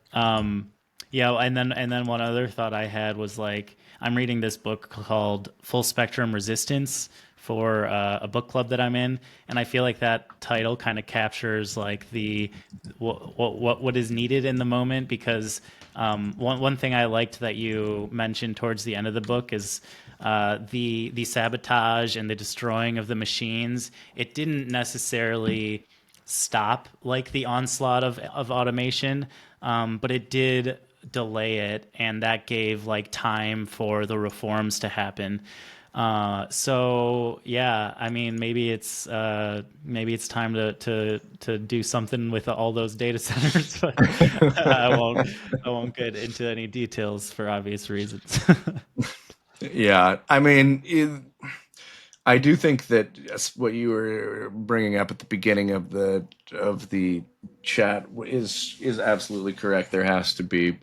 yeah, and then one other thought I had was like I'm reading this book called Full Spectrum Resistance for a book club that I'm in, and I feel like that title kind of captures like the what is needed in the moment because one thing I liked that you mentioned towards the end of the book is the sabotage and the destroying of the machines. It didn't necessarily stop like the onslaught of automation, but it did delay it, and that gave like time for the reforms to happen. So yeah, I mean, maybe it's time to do something with all those data centers, but I won't I won't get into any details for obvious reasons. Yeah, I mean, I do think that what you were bringing up at the beginning of the chat is absolutely correct. There has to be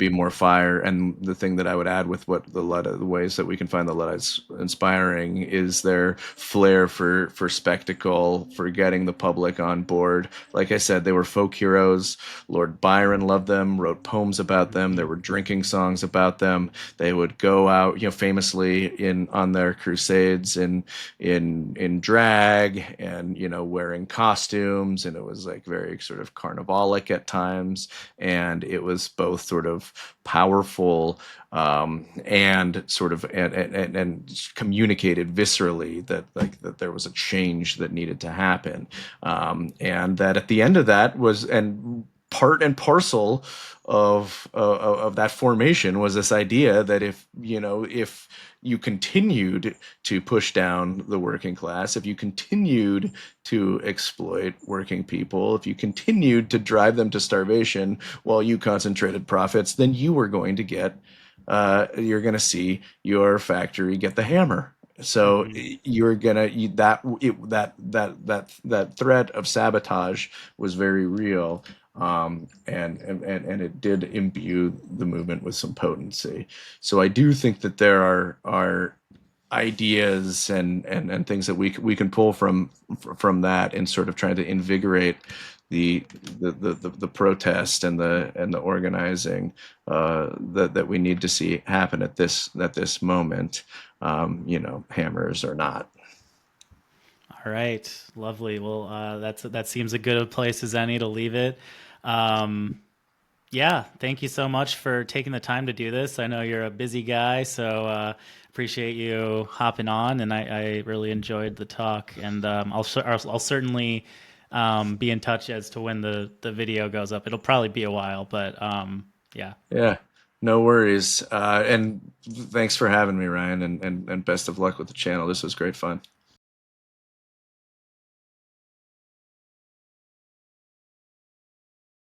more fire, and the thing that I would add with what the ways that we can find the Luddites inspiring is their flair for spectacle, for getting the public on board. Like I said, they were folk heroes. Lord Byron loved them, wrote poems about them. There were drinking songs about them. They would go out, famously in on their crusades in drag and wearing costumes, and it was like very sort of carnivalic at times, and it was both sort of powerful and sort of and communicated viscerally that like that there was a change that needed to happen, and that at the end of that was and part and parcel of that formation was this idea that if you continued to push down the working class, if you continued to exploit working people, if you continued to drive them to starvation while you concentrated profits, then you're going to see your factory get the hammer. So Mhm. you're gonna that threat of sabotage was very real, and it did imbue the movement with some potency. So I do think that there are ideas and things that we can pull from that and sort of trying to invigorate the the protest and the organizing that we need to see happen at this moment, hammers or not. All right, lovely. Well, that seems a good a place as any to leave it. Um, yeah, thank you so much for taking the time to do this. I know you're a busy guy, so appreciate you hopping on, and I really enjoyed the talk. And I'll certainly be in touch as to when the video goes up. It'll probably be a while, but yeah. Yeah, no worries. And thanks for having me, Ryan, and best of luck with the channel. This was great fun.